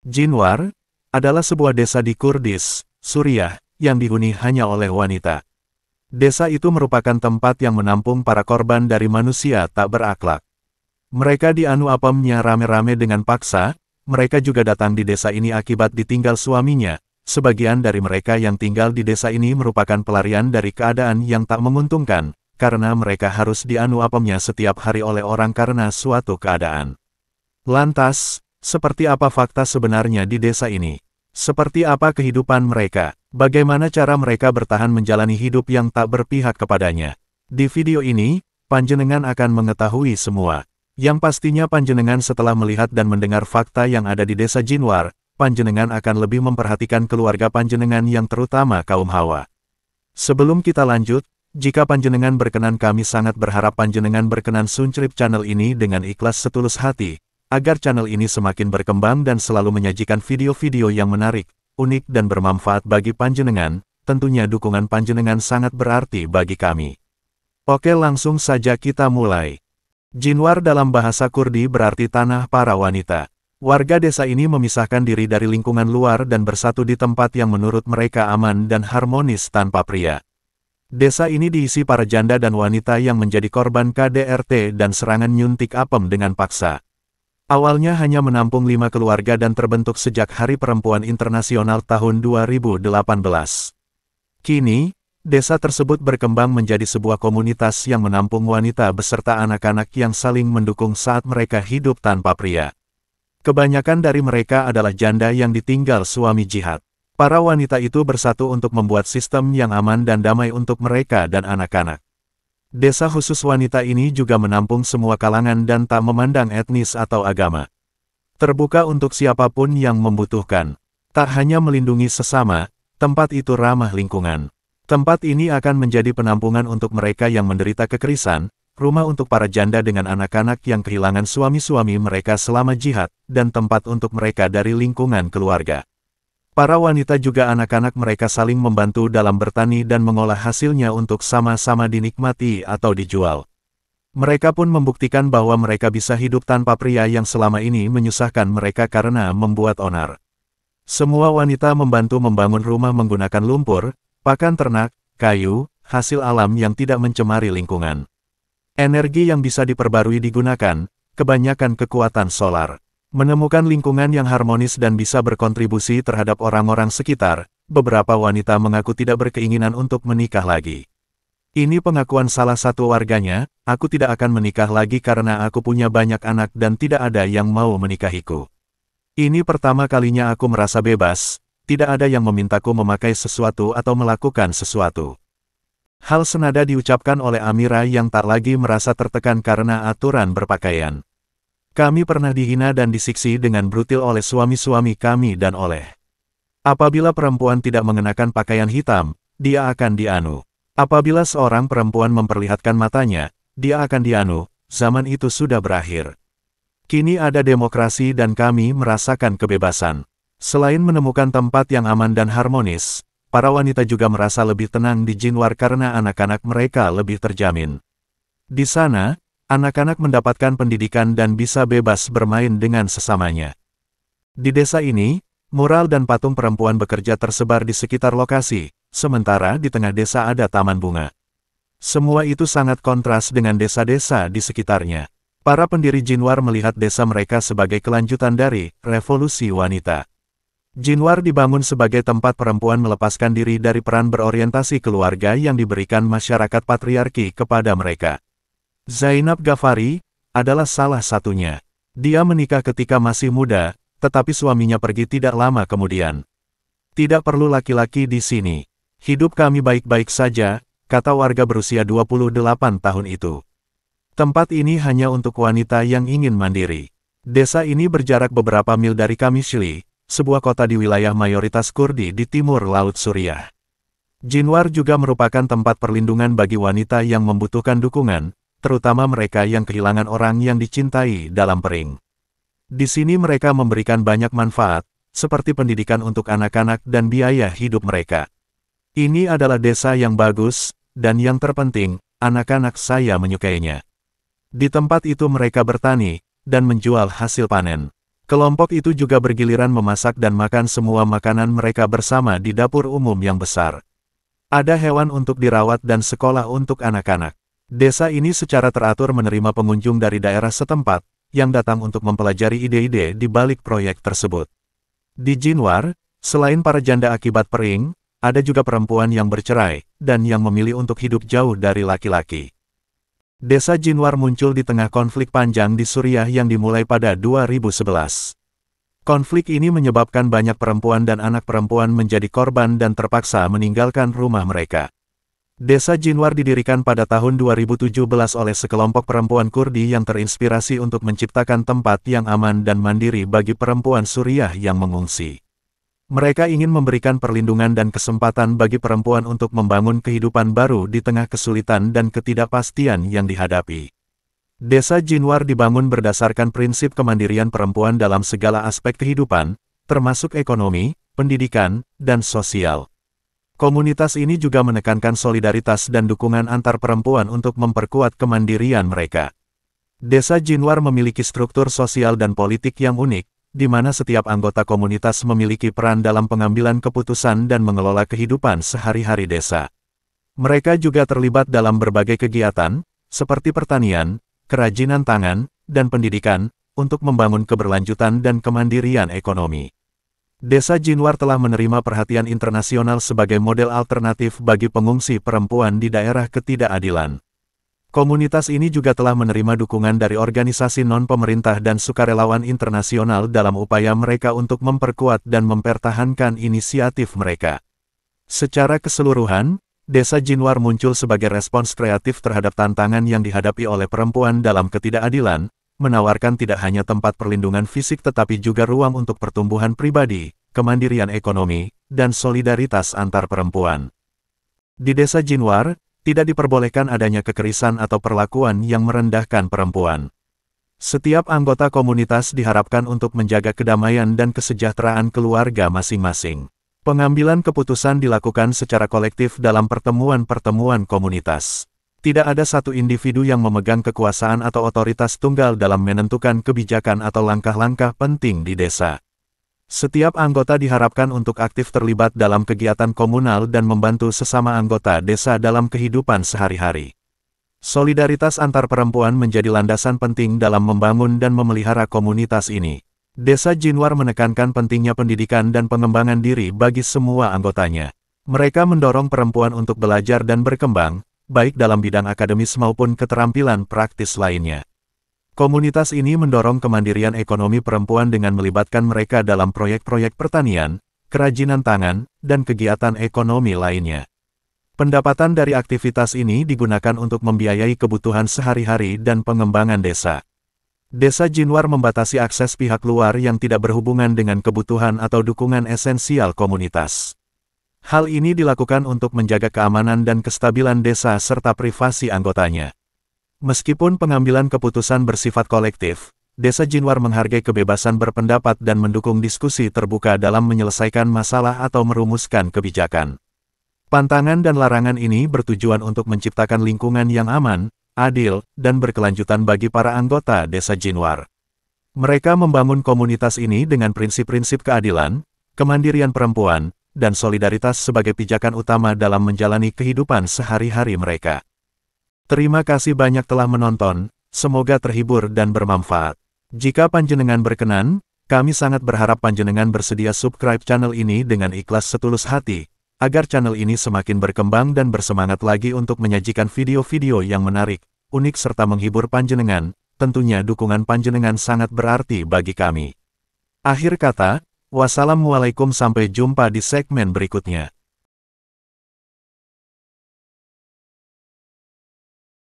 Jinwar adalah sebuah desa di Kurdis, Suriah, yang dihuni hanya oleh wanita. Desa itu merupakan tempat yang menampung para korban dari manusia tak berakhlak. Mereka dianu apamnya rame-rame dengan paksa, mereka juga datang di desa ini akibat ditinggal suaminya. Sebagian dari mereka yang tinggal di desa ini merupakan pelarian dari keadaan yang tak menguntungkan, karena mereka harus dianu apamnya setiap hari oleh orang karena suatu keadaan. Lantas, seperti apa fakta sebenarnya di desa ini? Seperti apa kehidupan mereka? Bagaimana cara mereka bertahan menjalani hidup yang tak berpihak kepadanya? Di video ini, panjenengan akan mengetahui semua. Yang pastinya panjenengan setelah melihat dan mendengar fakta yang ada di desa Jinwar, panjenengan akan lebih memperhatikan keluarga panjenengan yang terutama kaum Hawa. Sebelum kita lanjut, jika panjenengan berkenan kami sangat berharap panjenengan berkenan subscribe channel ini dengan ikhlas setulus hati, agar channel ini semakin berkembang dan selalu menyajikan video-video yang menarik, unik dan bermanfaat bagi panjenengan, tentunya dukungan panjenengan sangat berarti bagi kami. Oke, langsung saja kita mulai. Jinwar dalam bahasa Kurdi berarti tanah para wanita. Warga desa ini memisahkan diri dari lingkungan luar dan bersatu di tempat yang menurut mereka aman dan harmonis tanpa pria. Desa ini diisi para janda dan wanita yang menjadi korban KDRT dan serangan nyuntik apem dengan paksa. Awalnya hanya menampung 5 keluarga dan terbentuk sejak Hari Perempuan Internasional tahun 2018. Kini, desa tersebut berkembang menjadi sebuah komunitas yang menampung wanita beserta anak-anak yang saling mendukung saat mereka hidup tanpa pria. Kebanyakan dari mereka adalah janda yang ditinggal suami jihad. Para wanita itu bersatu untuk membuat sistem yang aman dan damai untuk mereka dan anak-anak. Desa khusus wanita ini juga menampung semua kalangan dan tak memandang etnis atau agama. Terbuka untuk siapapun yang membutuhkan. Tak hanya melindungi sesama, tempat itu ramah lingkungan. Tempat ini akan menjadi penampungan untuk mereka yang menderita kekerisan, rumah untuk para janda dengan anak-anak yang kehilangan suami-suami mereka selama jihad, dan tempat untuk mereka dari lingkungan keluarga. Para wanita juga anak-anak mereka saling membantu dalam bertani dan mengolah hasilnya untuk sama-sama dinikmati atau dijual. Mereka pun membuktikan bahwa mereka bisa hidup tanpa pria yang selama ini menyusahkan mereka karena membuat onar. Semua wanita membantu membangun rumah menggunakan lumpur, pakan ternak, kayu, hasil alam yang tidak mencemari lingkungan. Energi yang bisa diperbarui digunakan, kebanyakan kekuatan solar. Menemukan lingkungan yang harmonis dan bisa berkontribusi terhadap orang-orang sekitar, beberapa wanita mengaku tidak berkeinginan untuk menikah lagi. Ini pengakuan salah satu warganya, aku tidak akan menikah lagi karena aku punya banyak anak dan tidak ada yang mau menikahiku. Ini pertama kalinya aku merasa bebas, tidak ada yang memintaku memakai sesuatu atau melakukan sesuatu. Hal senada diucapkan oleh Amira yang tak lagi merasa tertekan karena aturan berpakaian. Kami pernah dihina dan disiksi dengan brutal oleh suami-suami kami dan oleh. Apabila perempuan tidak mengenakan pakaian hitam, dia akan dianu. Apabila seorang perempuan memperlihatkan matanya, dia akan dianu. Zaman itu sudah berakhir. Kini ada demokrasi dan kami merasakan kebebasan. Selain menemukan tempat yang aman dan harmonis, para wanita juga merasa lebih tenang di Jinwar karena anak-anak mereka lebih terjamin. Di sana, anak-anak mendapatkan pendidikan dan bisa bebas bermain dengan sesamanya. Di desa ini, mural dan patung perempuan bekerja tersebar di sekitar lokasi, sementara di tengah desa ada taman bunga. Semua itu sangat kontras dengan desa-desa di sekitarnya. Para pendiri Jinwar melihat desa mereka sebagai kelanjutan dari revolusi wanita. Jinwar dibangun sebagai tempat perempuan melepaskan diri dari peran berorientasi keluarga yang diberikan masyarakat patriarki kepada mereka. Zainab Ghaffari adalah salah satunya. Dia menikah ketika masih muda, tetapi suaminya pergi tidak lama kemudian. Tidak perlu laki-laki di sini. Hidup kami baik-baik saja, kata warga berusia 28 tahun itu. Tempat ini hanya untuk wanita yang ingin mandiri. Desa ini berjarak beberapa mil dari Kamishli, sebuah kota di wilayah mayoritas Kurdi di timur Laut Suriah. Jinwar juga merupakan tempat perlindungan bagi wanita yang membutuhkan dukungan, terutama mereka yang kehilangan orang yang dicintai dalam perang. Di sini mereka memberikan banyak manfaat, seperti pendidikan untuk anak-anak dan biaya hidup mereka. Ini adalah desa yang bagus, dan yang terpenting, anak-anak saya menyukainya. Di tempat itu mereka bertani, dan menjual hasil panen. Kelompok itu juga bergiliran memasak dan makan semua makanan mereka bersama di dapur umum yang besar. Ada hewan untuk dirawat dan sekolah untuk anak-anak. Desa ini secara teratur menerima pengunjung dari daerah setempat, yang datang untuk mempelajari ide-ide di balik proyek tersebut. Di Jinwar, selain para janda akibat pering, ada juga perempuan yang bercerai, dan yang memilih untuk hidup jauh dari laki-laki. Desa Jinwar muncul di tengah konflik panjang di Suriah yang dimulai pada 2011. Konflik ini menyebabkan banyak perempuan dan anak perempuan menjadi korban dan terpaksa meninggalkan rumah mereka. Desa Jinwar didirikan pada tahun 2017 oleh sekelompok perempuan Kurdi yang terinspirasi untuk menciptakan tempat yang aman dan mandiri bagi perempuan Suriah yang mengungsi. Mereka ingin memberikan perlindungan dan kesempatan bagi perempuan untuk membangun kehidupan baru di tengah kesulitan dan ketidakpastian yang dihadapi. Desa Jinwar dibangun berdasarkan prinsip kemandirian perempuan dalam segala aspek kehidupan, termasuk ekonomi, pendidikan, dan sosial. Komunitas ini juga menekankan solidaritas dan dukungan antar perempuan untuk memperkuat kemandirian mereka. Desa Jinwar memiliki struktur sosial dan politik yang unik, di mana setiap anggota komunitas memiliki peran dalam pengambilan keputusan dan mengelola kehidupan sehari-hari desa. Mereka juga terlibat dalam berbagai kegiatan, seperti pertanian, kerajinan tangan, dan pendidikan, untuk membangun keberlanjutan dan kemandirian ekonomi. Desa Jinwar telah menerima perhatian internasional sebagai model alternatif bagi pengungsi perempuan di daerah ketidakadilan. Komunitas ini juga telah menerima dukungan dari organisasi non-pemerintah dan sukarelawan internasional dalam upaya mereka untuk memperkuat dan mempertahankan inisiatif mereka. Secara keseluruhan, Desa Jinwar muncul sebagai respons kreatif terhadap tantangan yang dihadapi oleh perempuan dalam ketidakadilan, menawarkan tidak hanya tempat perlindungan fisik tetapi juga ruang untuk pertumbuhan pribadi, kemandirian ekonomi, dan solidaritas antar perempuan. Di Desa Jinwar, tidak diperbolehkan adanya kekerasan atau perlakuan yang merendahkan perempuan. Setiap anggota komunitas diharapkan untuk menjaga kedamaian dan kesejahteraan keluarga masing-masing. Pengambilan keputusan dilakukan secara kolektif dalam pertemuan-pertemuan komunitas. Tidak ada satu individu yang memegang kekuasaan atau otoritas tunggal dalam menentukan kebijakan atau langkah-langkah penting di desa. Setiap anggota diharapkan untuk aktif terlibat dalam kegiatan komunal dan membantu sesama anggota desa dalam kehidupan sehari-hari. Solidaritas antar perempuan menjadi landasan penting dalam membangun dan memelihara komunitas ini. Desa Jinwar menekankan pentingnya pendidikan dan pengembangan diri bagi semua anggotanya. Mereka mendorong perempuan untuk belajar dan berkembang, baik dalam bidang akademis maupun keterampilan praktis lainnya. Komunitas ini mendorong kemandirian ekonomi perempuan dengan melibatkan mereka dalam proyek-proyek pertanian, kerajinan tangan, dan kegiatan ekonomi lainnya. Pendapatan dari aktivitas ini digunakan untuk membiayai kebutuhan sehari-hari dan pengembangan desa. Desa Jinwar membatasi akses pihak luar yang tidak berhubungan dengan kebutuhan atau dukungan esensial komunitas. Hal ini dilakukan untuk menjaga keamanan dan kestabilan desa serta privasi anggotanya. Meskipun pengambilan keputusan bersifat kolektif, Desa Jinwar menghargai kebebasan berpendapat dan mendukung diskusi terbuka dalam menyelesaikan masalah atau merumuskan kebijakan. Pantangan dan larangan ini bertujuan untuk menciptakan lingkungan yang aman, adil, dan berkelanjutan bagi para anggota Desa Jinwar. Mereka membangun komunitas ini dengan prinsip-prinsip keadilan, kemandirian perempuan, dan solidaritas sebagai pijakan utama dalam menjalani kehidupan sehari-hari mereka. Terima kasih banyak telah menonton, semoga terhibur dan bermanfaat. Jika panjenengan berkenan, kami sangat berharap panjenengan bersedia subscribe channel ini dengan ikhlas setulus hati, agar channel ini semakin berkembang dan bersemangat lagi untuk menyajikan video-video yang menarik, unik serta menghibur panjenengan. Tentunya dukungan panjenengan sangat berarti bagi kami. Akhir kata, wassalamualaikum, sampai jumpa di segmen berikutnya.